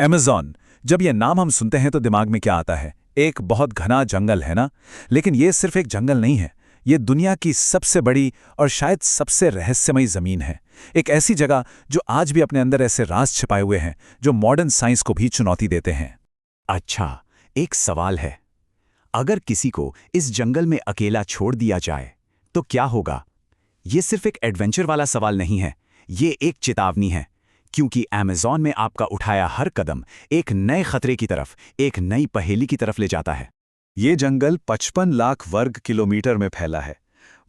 Amazon. जब ये नाम हम सुनते हैं तो दिमाग में क्या आता है? एक बहुत घना जंगल है ना? लेकिन ये सिर्फ एक जंगल नहीं है। ये दुनिया की सबसे बड़ी और शायद सबसे रहस्यमयी ज़मीन है। एक ऐसी जगह जो आज भी अपने अंदर ऐसे राज छिपाए हुए हैं जो मॉडर्न साइंस को भी चुनौती देते हैं। अच्छा, एक सवाल है। अगर किसी को इस जंगल में अकेला छोड़ दिया जाए, तो क्या होगा? ये सिर्फ एक एडवेंचर वाला सवाल नहीं है, ये एक चेतावनी है। क्योंकि अमेज़न में आपका उठाया हर कदम एक नए खतरे की तरफ, एक नई पहेली की तरफ ले जाता है। ये जंगल 55 लाख वर्ग किलोमीटर में फैला है।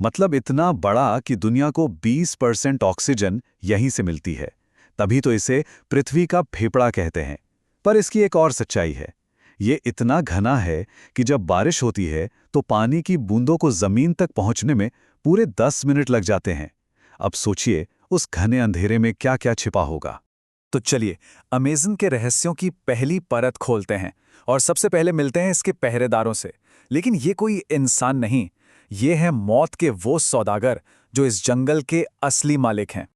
मतलब इतना बड़ा कि दुनिया को 20% ऑक्सीजन यहीं से मिलती है। तभी तो इसे पृथ्वी का फेफड़ा कहते हैं। पर इसकी एक और सच्चाई है। ये इतना घना है कि जब बारिश होती है तो पानी की बूंदों को जमीन तक पहुंचने में पूरे 10 मिनट लग जाते हैं। अब सोचिए उस घने अंधेरे में क्या क्या छिपा होगा। तो चलिए अमेज़न के रहस्यों की पहली परत खोलते हैं और सबसे पहले मिलते हैं इसके पहरेदारों से। लेकिन ये कोई इंसान नहीं, ये है मौत के वो सौदागर जो इस जंगल के असली मालिक हैं।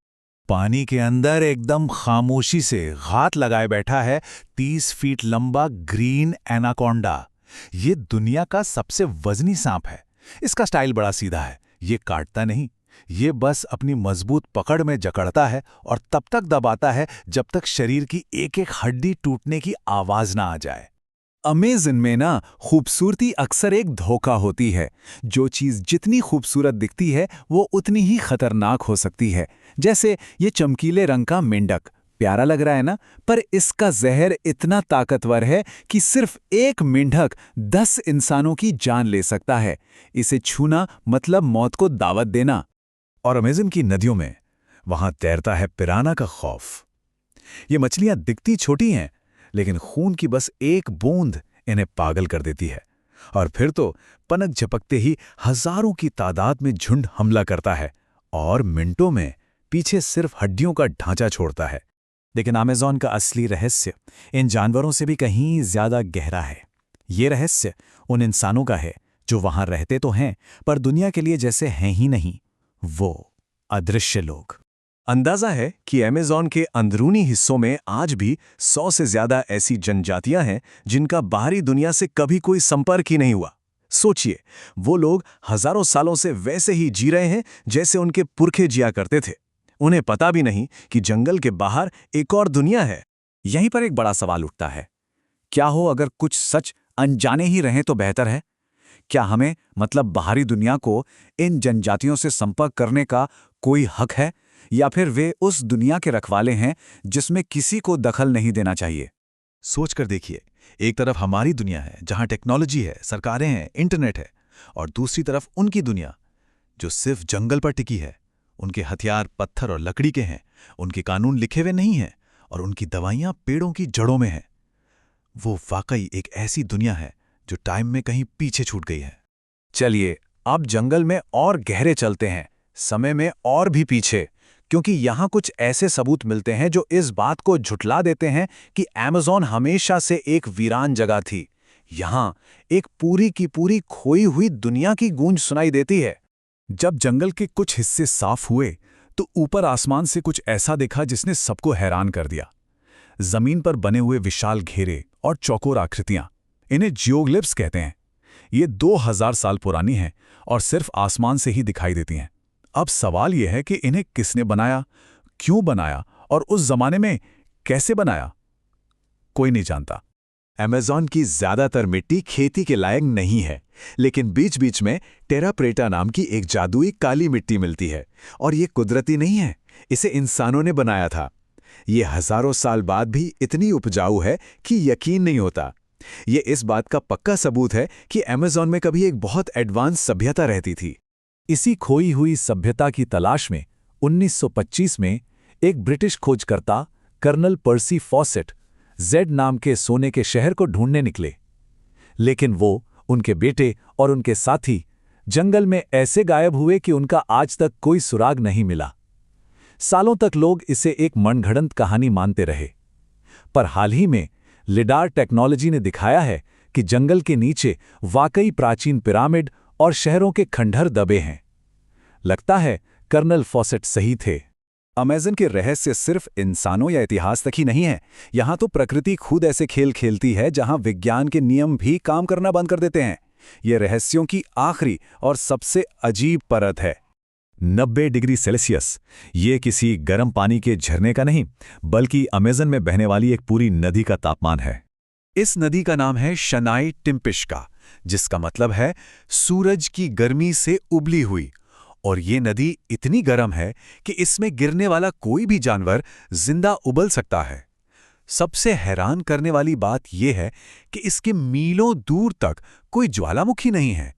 पानी के अंदर एकदम खामोशी से घात लगाए बैठा है 30 फीट लंबा ग्रीन एनाकोंडा। ये दुनिया का सबसे वजनी सांप है। इसका स्टाइल बड़ा सीधा है, ये काटता नहीं, ये बस अपनी मजबूत पकड़ में जकड़ता है और तब तक दबाता है जब तक शरीर की एक एक हड्डी टूटने की आवाज ना आ जाए। अमेज़न में ना खूबसूरती अक्सर एक धोखा होती है। जो चीज़ जितनी खूबसूरत दिखती है वो उतनी ही खतरनाक हो सकती है। जैसे ये चमकीले रंग का मेंढक प्यारा लग रहा है ना, पर इसका जहर इतना ताकतवर है कि सिर्फ एक मेंढक 10 इंसानों की जान ले सकता है। इसे छूना मतलब मौत को दावत देना। और अमेज़न की नदियों में वहां तैरता है पिराना का खौफ। ये मछलियां दिखती छोटी हैं, लेकिन खून की बस एक बूंद इन्हें पागल कर देती है। और फिर तो पनक झपकते ही हजारों की तादाद में झुंड हमला करता है और मिनटों में पीछे सिर्फ हड्डियों का ढांचा छोड़ता है। लेकिन अमेज़न का असली रहस्य इन जानवरों से भी कहीं ज्यादा गहरा है। ये रहस्य उन इंसानों का है जो वहां रहते तो हैं, पर दुनिया के लिए जैसे हैं ही नहीं, वो अदृश्य लोग। अंदाजा है कि अमेज़न के अंदरूनी हिस्सों में आज भी 100 से ज्यादा ऐसी जनजातियां हैं जिनका बाहरी दुनिया से कभी कोई संपर्क ही नहीं हुआ। सोचिए, वो लोग हजारों सालों से वैसे ही जी रहे हैं जैसे उनके पुरखे जिया करते थे। उन्हें पता भी नहीं कि जंगल के बाहर एक और दुनिया है। यहीं पर एक बड़ा सवाल उठता है, क्या हो अगर कुछ सच अनजाने ही रहें तो बेहतर है? क्या हमें मतलब बाहरी दुनिया को इन जनजातियों से संपर्क करने का कोई हक है, या फिर वे उस दुनिया के रखवाले हैं जिसमें किसी को दखल नहीं देना चाहिए? सोच कर देखिए, एक तरफ हमारी दुनिया है जहां टेक्नोलॉजी है, सरकारें हैं, इंटरनेट है, और दूसरी तरफ उनकी दुनिया जो सिर्फ जंगल पर टिकी है। उनके हथियार पत्थर और लकड़ी के हैं, उनके कानून लिखे हुए नहीं हैं, और उनकी दवाइयां पेड़ों की जड़ों में हैं। वो वाकई एक ऐसी दुनिया है जो टाइम में कहीं पीछे छूट गई है। चलिए अब जंगल में और गहरे चलते हैं, समय में और भी पीछे, क्योंकि यहाँ कुछ ऐसे सबूत मिलते हैं जो इस बात को झुठला देते हैं कि अमेज़न हमेशा से एक वीरान जगह थी। यहाँ एक पूरी की पूरी खोई हुई दुनिया की गूंज सुनाई देती है। जब जंगल के कुछ हिस्से साफ हुए तो ऊपर आसमान से कुछ ऐसा दिखा जिसने सबको हैरान कर दिया। जमीन पर बने हुए विशाल घेरे और चौकोर आकृतियां, इन्हें जियोग्लिफ्स कहते हैं। ये 2000 साल पुरानी हैं और सिर्फ आसमान से ही दिखाई देती हैं। अब सवाल यह है कि इन्हें किसने बनाया, क्यों बनाया और उस जमाने में कैसे बनाया? कोई नहीं जानता। अमेज़न की ज्यादातर मिट्टी खेती के लायक नहीं है, लेकिन बीच बीच में टेरा प्रेटा नाम की एक जादुई काली मिट्टी मिलती है, और ये कुदरती नहीं है, इसे इंसानों ने बनाया था। ये हजारों साल बाद भी इतनी उपजाऊ है कि यकीन नहीं होता। ये इस बात का पक्का सबूत है कि अमेज़न में कभी एक बहुत एडवांस सभ्यता रहती थी। इसी खोई हुई सभ्यता की तलाश में 1925 में एक ब्रिटिश खोजकर्ता कर्नल पर्सी फॉसेट जेड नाम के सोने के शहर को ढूंढने निकले। लेकिन वो, उनके बेटे और उनके साथी जंगल में ऐसे गायब हुए कि उनका आज तक कोई सुराग नहीं मिला। सालों तक लोग इसे एक मनगढ़ंत कहानी मानते रहे, पर हाल ही में लिडार टेक्नोलॉजी ने दिखाया है कि जंगल के नीचे वाकई प्राचीन पिरामिड और शहरों के खंडहर दबे हैं। लगता है कर्नल फॉसेट सही थे। अमेज़न के रहस्य सिर्फ इंसानों या इतिहास तक ही नहीं है। यहाँ तो प्रकृति खुद ऐसे खेल खेलती है जहाँ विज्ञान के नियम भी काम करना बंद कर देते हैं। ये रहस्यों की आखिरी और सबसे अजीब परत है। 90 डिग्री सेल्सियस, ये किसी गर्म पानी के झरने का नहीं, बल्कि अमेज़न में बहने वाली एक पूरी नदी का तापमान है। इस नदी का नाम है शनाई टिम्पिश्का, जिसका मतलब है सूरज की गर्मी से उबली हुई। और ये नदी इतनी गर्म है कि इसमें गिरने वाला कोई भी जानवर जिंदा उबल सकता है। सबसे हैरान करने वाली बात यह है कि इसके मीलों दूर तक कोई ज्वालामुखी नहीं है।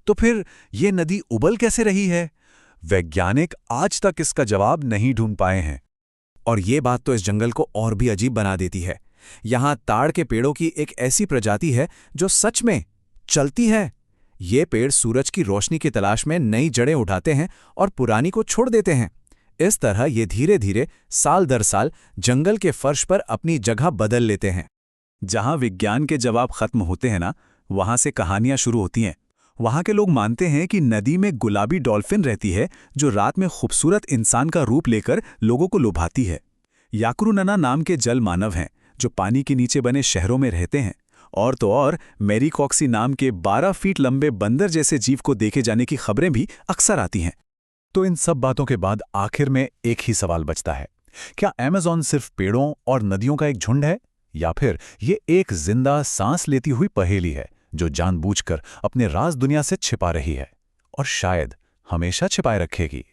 तो फिर ये नदी उबल कैसे रही है? वैज्ञानिक आज तक इसका जवाब नहीं ढूंढ पाए हैं। और ये बात तो इस जंगल को और भी अजीब बना देती है। यहाँ ताड़ के पेड़ों की एक ऐसी प्रजाति है जो सच में चलती है। ये पेड़ सूरज की रोशनी की तलाश में नई जड़ें उठाते हैं और पुरानी को छोड़ देते हैं। इस तरह ये धीरे धीरे साल दर साल जंगल के फर्श पर अपनी जगह बदल लेते हैं। जहां विज्ञान के जवाब खत्म होते हैं ना, वहां से कहानियां शुरू होती हैं। वहां के लोग मानते हैं कि नदी में गुलाबी डॉल्फिन रहती है जो रात में खूबसूरत इंसान का रूप लेकर लोगों को लुभाती है। याकुरुनना नाम के जल मानव हैं जो पानी के नीचे बने शहरों में रहते हैं। और तो और मेरीकॉक्सी नाम के 12 फीट लंबे बंदर जैसे जीव को देखे जाने की खबरें भी अक्सर आती हैं। तो इन सब बातों के बाद आखिर में एक ही सवाल बचता है, क्या अमेज़न सिर्फ पेड़ों और नदियों का एक झुंड है, या फिर ये एक जिंदा सांस लेती हुई पहेली है जो जानबूझकर अपने राज दुनिया से छिपा रही है और शायद हमेशा छिपाए रखेगी?